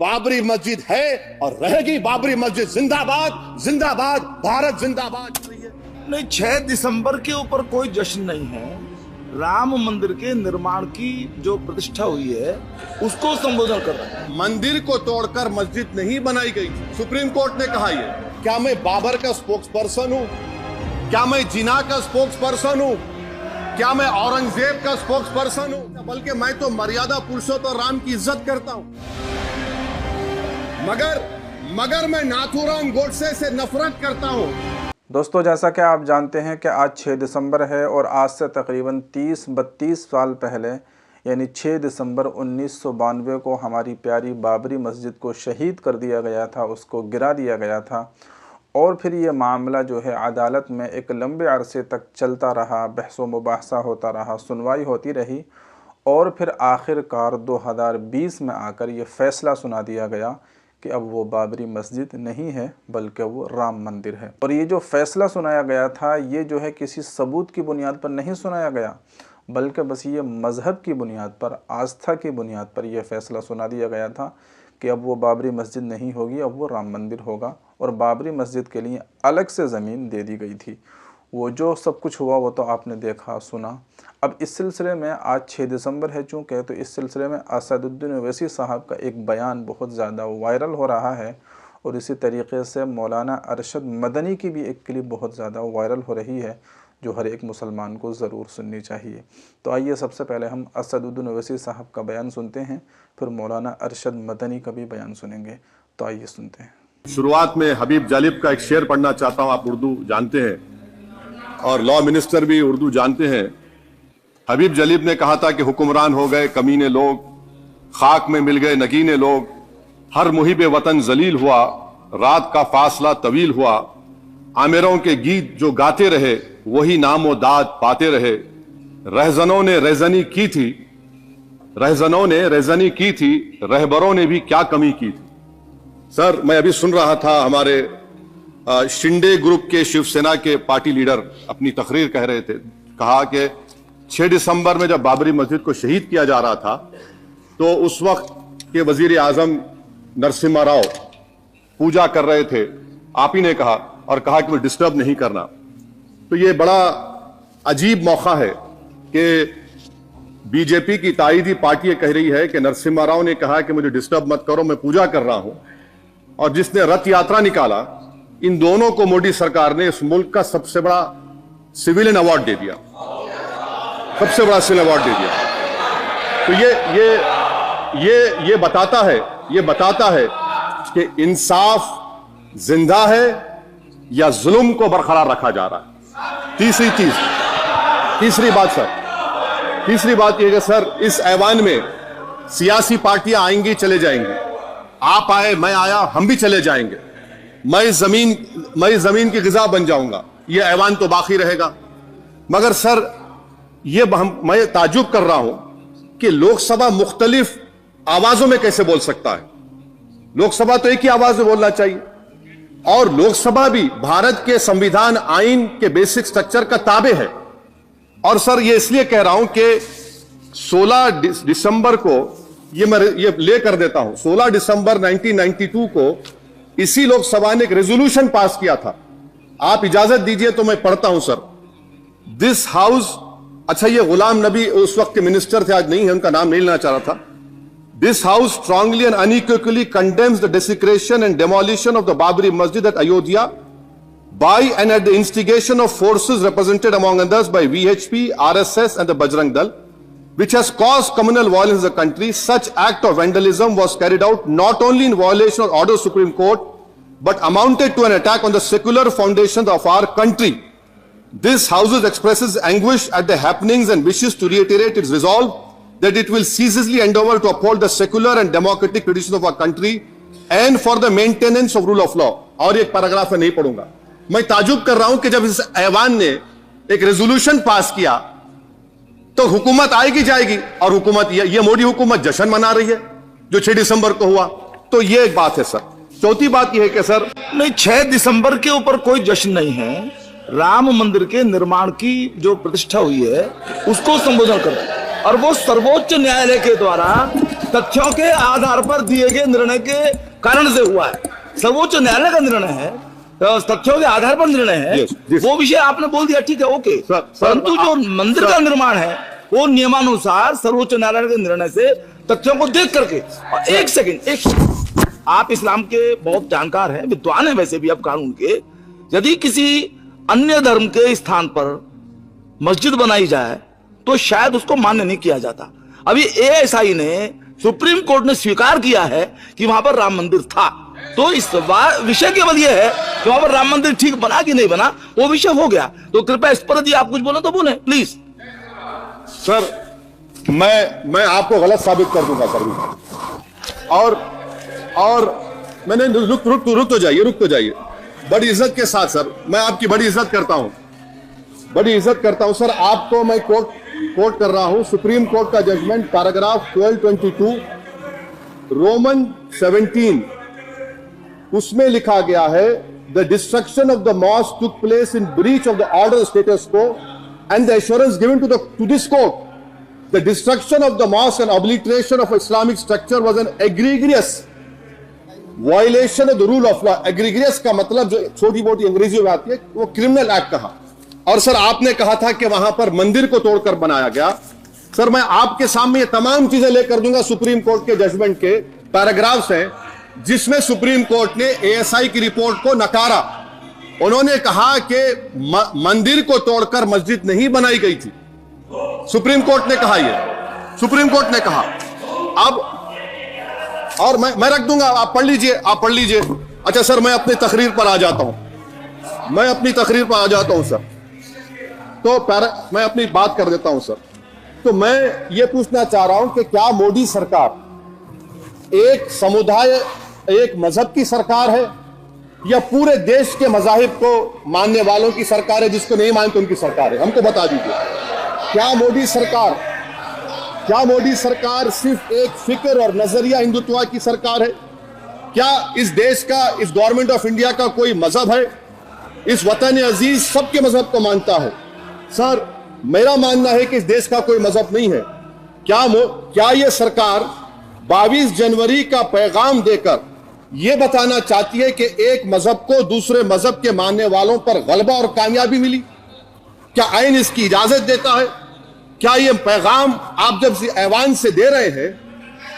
बाबरी मस्जिद है और रहेगी बाबरी मस्जिद। जिंदाबाद जिंदाबाद, भारत जिंदाबाद। नहीं, 6 दिसंबर के ऊपर कोई जश्न नहीं है। राम मंदिर के निर्माण की जो प्रतिष्ठा हुई है उसको संबोधन कर रहे हैं। मंदिर को तोड़कर मस्जिद नहीं बनाई गई। सुप्रीम कोर्ट ने कहा ये। क्या मैं बाबर का स्पोक्स पर्सन हूँ? क्या मैं जिना का स्पोक्स पर्सन हूँ? क्या मैं औरंगजेब का स्पोक्स पर्सन हूँ? बल्कि मैं तो मर्यादा पुरुषोत्तम राम की इज्जत करता हूँ। मगर मैं नाथूराम गोडसे से नफरत करता हूँ। दोस्तों, जैसा कि आप जानते हैं कि आज 6 दिसंबर है और आज से तकरीबन 30-32 साल पहले यानी 6 दिसंबर 1992 को हमारी प्यारी बाबरी मस्जिद को शहीद कर दिया गया था, उसको गिरा दिया गया था। और फिर ये मामला जो है अदालत में एक लंबे अरसे तक चलता रहा, बहस व मुबाहसा होता रहा, सुनवाई होती रही और फिर आखिरकार 2020 में आकर ये फ़ैसला सुना दिया गया कि अब वो बाबरी मस्जिद नहीं है बल्कि वो राम मंदिर है। और ये जो फ़ैसला सुनाया गया था ये जो है किसी सबूत की बुनियाद पर नहीं सुनाया गया, बल्कि बस ये मज़हब की बुनियाद पर, आस्था की बुनियाद पर यह फ़ैसला सुना दिया गया था कि अब वो बाबरी मस्जिद नहीं होगी, अब वो राम मंदिर होगा। और बाबरी मस्जिद के लिए अलग से ज़मीन दे दी गई थी। वो जो सब कुछ हुआ वो तो आपने देखा सुना। अब इस सिलसिले में आज 6 दिसंबर है चूँकि, तो इस सिलसिले में असदुद्दीन ओवैसी साहब का एक बयान बहुत ज़्यादा वायरल हो रहा है और इसी तरीके से मौलाना अरशद मदनी की भी एक क्लिप बहुत ज़्यादा वायरल हो रही है जो हर एक मुसलमान को ज़रूर सुननी चाहिए। तो आइए सबसे पहले हम असदुद्दीन ओवैसी साहब का बयान सुनते हैं, फिर मौलाना अरशद मदनी का भी बयान सुनेंगे। तो आइए सुनते हैं। शुरुआत में हबीब जालिब का एक शेर पढ़ना चाहता हूँ। आप उर्दू जानते हैं और लॉ मिनिस्टर भी उर्दू जानते हैं। हबीब जालिब ने कहा था कि हुक्मरान हो गए कमीने लोग, खाक में मिल गए नगीने लोग, हर मुहिब वतन जलील हुआ, रात का फासला तवील हुआ, आमिरों के गीत जो गाते रहे वही नाम व दाद पाते रहे, रहजनों ने रेजनी की थी, रहजनों ने रेजनी की थी, रहबरों ने भी क्या कमी की थी। सर, मैं अभी सुन रहा था हमारे शिंदे ग्रुप के शिवसेना के पार्टी लीडर अपनी तकरीर कह रहे थे, कहा कि 6 दिसंबर में जब बाबरी मस्जिद को शहीद किया जा रहा था तो उस वक्त के वजीर आजम नरसिम्हा राव पूजा कर रहे थे। आप ही ने कहा और कहा कि वो डिस्टर्ब नहीं करना। तो ये बड़ा अजीब मौका है कि बीजेपी की ताईदी पार्टी कह रही है कि नरसिम्हा राव ने कहा कि मुझे डिस्टर्ब मत करो, मैं पूजा कर रहा हूं। और जिसने रथ यात्रा निकाला, इन दोनों को मोदी सरकार ने इस मुल्क का सबसे बड़ा सिविलियन अवार्ड दे दिया, सबसे बड़ा सिविल अवार्ड दे दिया। तो ये बताता है कि इंसाफ जिंदा है या जुल्म को बरकरार रखा जा रहा है। तीसरी बात यह कि सर, इस ऐवान में सियासी पार्टियां आएंगी चले जाएंगी, आप आए मैं आया हम भी चले जाएंगे, मैं जमीन की गिजा बन जाऊंगा, यह ऐवान तो बाकी रहेगा। मगर सर, मैं ताजुब कर रहा हूं कि लोकसभा मुख्तलिफ आवाजों में कैसे बोल सकता है। लोकसभा तो एक ही आवाज में बोलना चाहिए और लोकसभा भी भारत के संविधान आइन के बेसिक स्ट्रक्चर का ताबे है। और सर, ये इसलिए कह रहा हूं कि 16 दिसंबर को मैं ये ले कर देता हूं, 16 दिसंबर 1992 को इसी लोकसभा ने एक रेजोल्यूशन पास किया था। आप इजाजत दीजिए तो मैं पढ़ता हूं सर। दिस हाउस, अच्छा ये गुलाम नबी उस वक्त के मिनिस्टर थे, आज नहीं है, उनका नाम नहीं लेना चाह रहा था। This house strongly and unequivocally condemns the desecration and demolition of the Babri Masjid at Ayodhya by and at the instigation of forces represented among others by VHP, RSS and the Bajrang Dal, which has caused communal violence in the country. Such act of vandalism was carried out not only in violation of order of Supreme Court but amounted to an attack on the secular foundations of our country. This House expresses anguish at the happenings and wishes to reiterate its resolve that it will ceaselessly endeavor to uphold the secular and democratic traditions of our country and for the maintenance of rule of law. और एक paragraph में नहीं पढ़ूंगा। मैं ताजुब कर रहा हूं कि जब इस ऐवान ने एक रेजोल्यूशन पास किया तो हुकूमत आएगी जाएगी, और हुकूमत ये मोदी हुकूमत जश्न मना रही है जो 6 दिसंबर को हुआ। तो ये एक बात है सर। चौथी बात यह है कि सर, नहीं, 6 दिसंबर के ऊपर कोई जश्न नहीं है। राम मंदिर के निर्माण की जो प्रतिष्ठा हुई है उसको संबोधन कर रहे हैं। और वो सर्वोच्च न्यायालय के द्वारा तथ्यों के आधार पर दिए गए निर्णय के कारण से हुआ है। सर्वोच्च न्यायालय का निर्णय है, तो तथ्यों के आधार पर निर्णय है। वो विषय आपने बोल दिया, ठीक है, ओके। परंतु जो मंदिर का निर्माण है वो नियमानुसार सर्वोच्च न्यायालय के निर्णय से तथ्यों को देख करके। और एक सेकंड, आप इस्लाम के बहुत जानकार हैं, विद्वान हैं वैसे भी आप कानून के। यदि किसी अन्य धर्म के स्थान पर मस्जिद बनाई जाए तो शायद उसको मान्य नहीं किया जाता। अभी एएसआई ने, सुप्रीम कोर्ट ने स्वीकार किया है कि वहां पर राम मंदिर था। तो इस विषय केवल यह है कि वहां पर राम मंदिर ठीक बना कि नहीं बना, वो विषय हो गया। तो कृपया इस पर यदि आप कुछ बोले तो बोले प्लीज। सर, मैं आपको गलत साबित कर दूंगा सर। और मैंने रुक तो जाइए बड़ी इज्जत के साथ सर, मैं आपकी बड़ी इज्जत करता हूं सर। आपको मैं कोट कर रहा हूं सुप्रीम कोर्ट का जजमेंट, पैराग्राफ 1222 रोमन 17, उसमें लिखा गया है the destruction of the mosque took place in breach of the order status quo and the assurance given to this court the destruction of the mosque and obliteration of Islamic structure was an egregious violation of the rule of law. Egregious का मतलब जो छोटी मोटी अंग्रेजी में आती है वो क्रिमिनल एक्ट कहा। और सर आपने कहा था कि वहां पर मंदिर को तोड़कर बनाया गया। सर मैं आपके सामने ये तमाम चीजें लेकर दूंगा, सुप्रीम कोर्ट के जजमेंट के पैराग्राफ्स हैं जिसमें सुप्रीम कोर्ट ने एएसआई की रिपोर्ट को नकारा। उन्होंने कहा कि मंदिर को तोड़कर मस्जिद नहीं बनाई गई थी। सुप्रीम कोर्ट ने कहा, ये सुप्रीम कोर्ट ने कहा। अब और मैं रख दूंगा, आप पढ़ लीजिए। अच्छा सर, मैं अपनी तकरीर पर आ जाता हूं सर। तो मैं अपनी बात कर देता हूं सर। तो मैं ये पूछना चाह रहा हूं कि क्या मोदी सरकार एक समुदाय, एक मजहब की सरकार है या पूरे देश के मजाहिब को मानने वालों की सरकार है? जिसको नहीं मानते उनकी सरकार है? हमको बता दीजिए, क्या मोदी सरकार सिर्फ एक फिक्र और नजरिया हिंदुत्व की सरकार है? क्या इस देश का, इस गवर्नमेंट ऑफ इंडिया का कोई मजहब है? इस वतन अजीज सबके मजहब को मानता है। सर मेरा मानना है कि इस देश का कोई मजहब नहीं है। क्या यह सरकार 22 जनवरी का पैगाम देकर यह बताना चाहती है कि एक मजहब को दूसरे मजहब के मानने वालों पर गलबा और कामयाबी मिली? क्या आईन इसकी इजाजत देता है? क्या यह पैगाम आप जब ऐवान से दे रहे हैं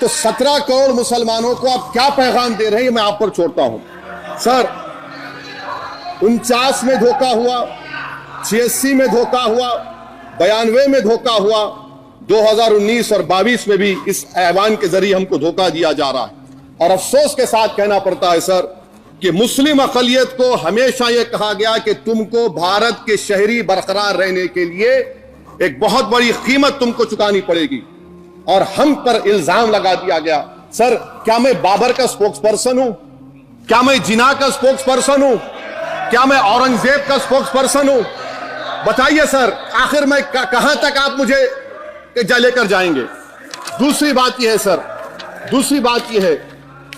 तो 17 करोड़ मुसलमानों को आप क्या पैगाम दे रहे हैं? मैं आप पर छोड़ता हूं सर। 49 में धोखा हुआ, 86 में धोखा हुआ, 92 में धोखा हुआ, 2019 और 22 में भी इस ऐवान के जरिए हमको धोखा दिया जा रहा है। और अफसोस के साथ कहना पड़ता है सर कि मुस्लिम अक़लियत को हमेशा यह कहा गया कि तुमको भारत के शहरी बरकरार रहने के लिए एक बहुत बड़ी कीमत तुमको चुकानी पड़ेगी, और हम पर इल्जाम लगा दिया गया। सर क्या मैं बाबर का स्पोक्स पर्सन हूं? क्या मैं जिना का स्पोक्स पर्सन हूं? क्या मैं औरंगजेब का स्पोक्स पर्सन हूं? बताइए सर, आखिर मैं कहां तक आप मुझे लेकर जाएंगे? दूसरी बात यह है सर, दूसरी बात यह है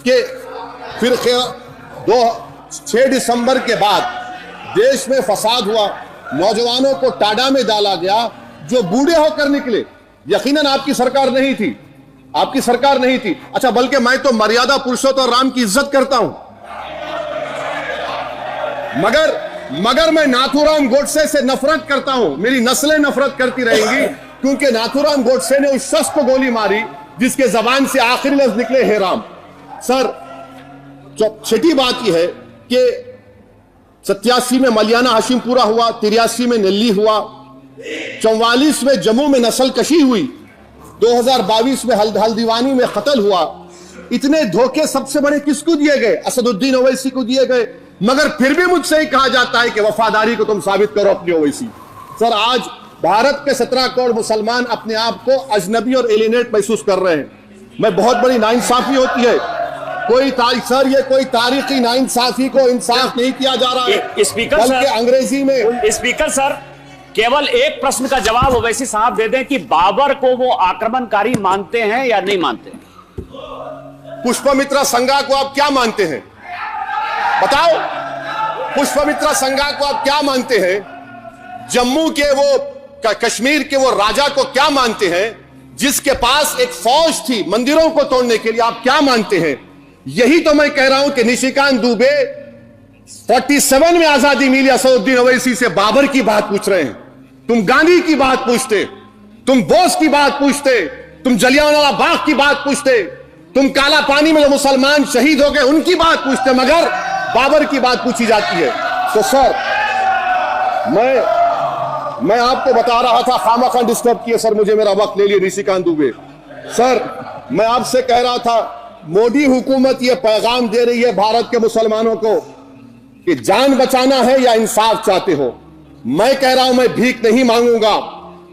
कि फिर 6 दिसंबर के बाद देश में फसाद हुआ, नौजवानों को टाडा में डाला गया जो बूढ़े होकर निकले। यकीनन आपकी सरकार नहीं थी, आपकी सरकार नहीं थी। अच्छा, बल्कि मैं तो मर्यादा पुरुषोत्तम राम की इज्जत करता हूं, मगर मैं नाथूराम गोडसे से नफरत करता हूं। मेरी नस्लें नफरत करती रहेंगी क्योंकि नाथूराम गोडसे ने उस शख्स को गोली मारी जिसके जबान से आखिरी लफ्ज निकले हे राम। सर छठी बात यह है कि 87 में मलियाना हाशिमपुरा हुआ, 83 में नेल्ली हुआ, 44 में जम्मू में नस्ल कशी हुई, 2022 में हल्दीवानी में कत्ल हुआ। इतने धोखे सबसे बड़े किसको दिए गए? असदुद्दीन ओवैसी को दिए गए। मगर फिर भी मुझसे ही कहा जाता है कि वफादारी को तुम साबित करो अपनी ओवैसी। सर आज भारत के 17 करोड़ मुसलमान अपने आप को अजनबी और एलिनेट महसूस कर रहे हैं। मैं बहुत बड़ी नाइंसाफी होती है, सर ये कोई तारीखी नाइंसाफी को इंसाफ नहीं किया जा रहा है। स्पीकर बल्कि अंग्रेजी में स्पीकर सर केवल एक प्रश्न का जवाब ओवैसी साहब दे दें कि बाबर को वो आक्रमणकारी मानते हैं या नहीं मानते? पुष्पमित्रा संघा को आप क्या मानते हैं? बताओ, पुष्पमित्रा संघा को आप क्या मानते हैं? जम्मू के वो कश्मीर के वो राजा को क्या मानते हैं? जिसके पास एक फौज थी मंदिरों को तोड़ने के लिए, आप क्या मानते हैं? यही तो मैं कह रहा हूं कि निशिकांत दुबे 47 में आजादी मिली असदुद्दीन ओवैसी से बाबर की बात पूछ रहे हैं। तुम गांधी की बात पूछते, तुम बोस की बात पूछते, तुम जलियांवाला बाग की बात पूछते, तुम काला पानी में जो मुसलमान शहीद हो गए उनकी बात पूछते, मगर बाबर की बात पूछी जाती है। तो सर मैं आपको बता रहा था, खामखा डिस्टर्ब किए सर, मुझे मेरा वक्त ले लिए निशिकांत दुबे। सर मैं आपसे कह रहा था, मोदी हुकूमत ये पैगाम दे रही है भारत के मुसलमानों को कि जान बचाना है या इंसाफ चाहते हो। मैं कह रहा हूं मैं भीख नहीं मांगूंगा,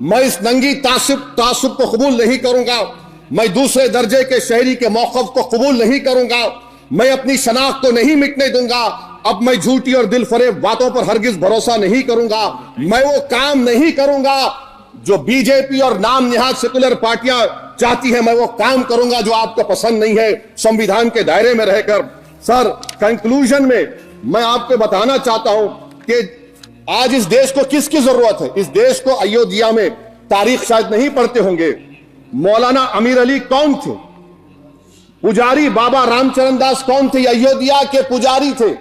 मैं इस नंगी तासुब को कबूल नहीं करूंगा, मैं दूसरे दर्जे के शहरी के मौक़िफ़ को कबूल नहीं करूंगा, मैं अपनी शनाख्त को नहीं मिटने दूंगा। अब मैं झूठी और दिल फरेब बातों पर हरगिज भरोसा नहीं करूंगा, मैं वो काम नहीं करूंगा जो बीजेपी और नाम निहाद सेकुलर पार्टियां चाहती है, मैं वो काम करूंगा जो आपको पसंद नहीं है, संविधान के दायरे में रहकर। सर कंक्लूजन में मैं आपको बताना चाहता हूं कि आज इस देश को किसकी जरूरत है? इस देश को अयोध्या में, तारीख शायद नहीं पढ़ते होंगे, मौलाना अमीर अली कौन थे? पुजारी बाबा रामचरण दास कौन थे? अयोध्या के पुजारी थे।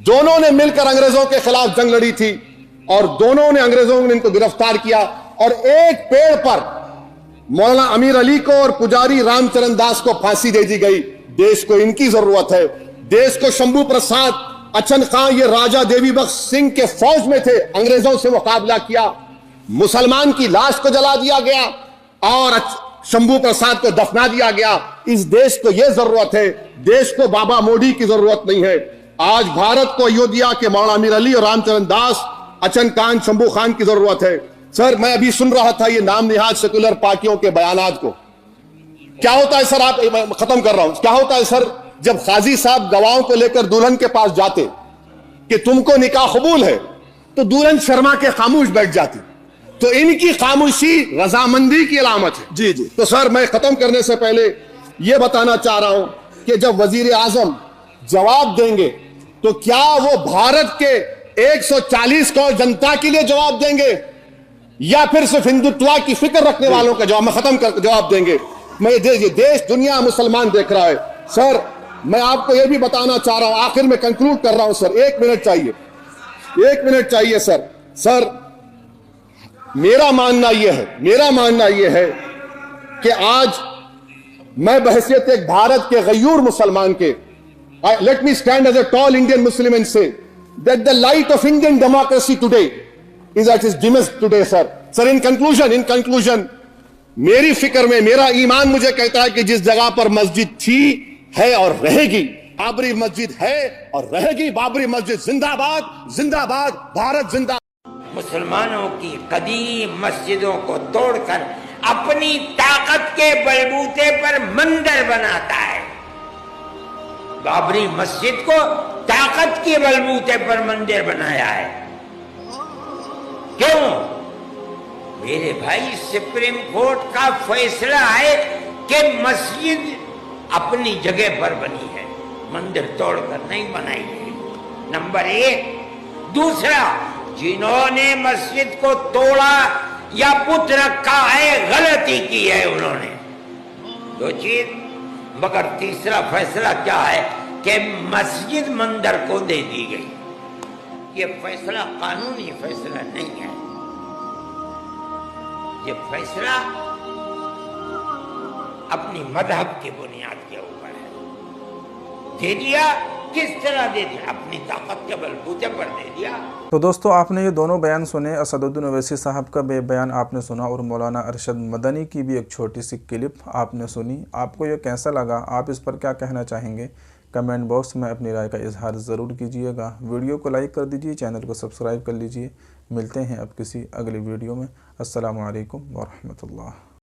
दोनों ने मिलकर अंग्रेजों के खिलाफ जंग लड़ी थी और दोनों ने, अंग्रेजों ने इनको गिरफ्तार किया और एक पेड़ पर मौलाना अमीर अली को और पुजारी रामचरण दास को फांसी दे दी गई। देश को इनकी जरूरत है। देश को शंभू प्रसाद, अचन खां, ये राजा देवी बख्श सिंह के फौज में थे, अंग्रेजों से मुकाबला किया, मुसलमान की लाश को जला दिया गया और शंभू प्रसाद को दफना दिया गया। इस देश को यह जरूरत है, देश को बाबा मोदी की जरूरत नहीं है। आज भारत को अयोध्या के मौलाना अमीर अली और रामचरण दास, अचन खान, शंभू खान की जरूरत है। सर मैं अभी सुन रहा था ये नाम निहाद सेकुलर पार्टियों के बयानात को। क्या होता है सर, आप खत्म कर रहा हूं, क्या होता है सर, जब काजी साहब गवाहों को लेकर दुल्हन के पास जाते कि तुमको निकाह कबूल है, तो दुल्हन शर्मा के खामोश बैठ जाती। तो इनकी खामोशी रजामंदी की अलामत है। जी जी। तो सर मैं खत्म करने से पहले यह बताना चाह रहा हूं कि जब वजीर आजम जवाब देंगे तो क्या वो भारत के 140 करोड़ जनता के लिए जवाब देंगे या फिर सिर्फ हिंदुत्व की फिक्र रखने वालों का जवाब, मैं खत्म कर जवाब देंगे? मैं ये देश दुनिया मुसलमान देख रहा है। सर मैं आपको यह भी बताना चाह रहा हूं, आखिर में कंक्लूड कर रहा हूं सर, 1 मिनट चाहिए, 1 मिनट चाहिए सर। सर मेरा मानना यह है कि आज मैं बहैसियत एक भारत के गयूर मुसलमान के, let me stand as a tall Indian Muslim and say that the light of Indian democracy today is at its dimmest today. Sir in conclusion मेरी फिक्र में, मेरा ईमान मुझे कहता है कि जिस जगह पर मस्जिद थी, है और रहेगी, बाबरी मस्जिद है और रहेगी, बाबरी मस्जिद जिंदाबाद, जिंदाबाद, भारत जिंदाबाद। मुसलमानों की कदीम मस्जिदों को तोड़कर अपनी ताकत के बलबूते पर मंदिर बनाता है। बाबरी मस्जिद को ताकत के बलबूते पर मंदिर बनाया है। क्यों? मेरे भाई, सुप्रीम कोर्ट का फैसला है कि मस्जिद अपनी जगह पर बनी है, मंदिर तोड़कर नहीं बनाई गई, नंबर 1। दूसरा, जिन्होंने मस्जिद को तोड़ा या पुत रखा है, गलती की है उन्होंने, 2 चीज। मगर तीसरा फैसला क्या है कि मस्जिद मंदिर को दे दी गई। ये फैसला कानूनी फैसला नहीं है, ये फैसला अपनी मजहब की बुनियाद के ऊपर है। दे दिया, किस तरह दे दिया? अपनी ताकत के बलबूते पर दे दिया। तो दोस्तों आपने ये दोनों बयान सुने, असदुद्दीन ओवैसी साहब का बयान आपने सुना और मौलाना अरशद मदनी की भी एक छोटी सी क्लिप आपने सुनी। आपको ये कैसा लगा, आप इस पर क्या कहना चाहेंगे? कमेंट बॉक्स में अपनी राय का इजहार ज़रूर कीजिएगा। वीडियो को लाइक कर दीजिए, चैनल को सब्सक्राइब कर लीजिए। मिलते हैं अब किसी अगली वीडियो में। अस्सलामु अलैकुम व रहमतुल्लाह।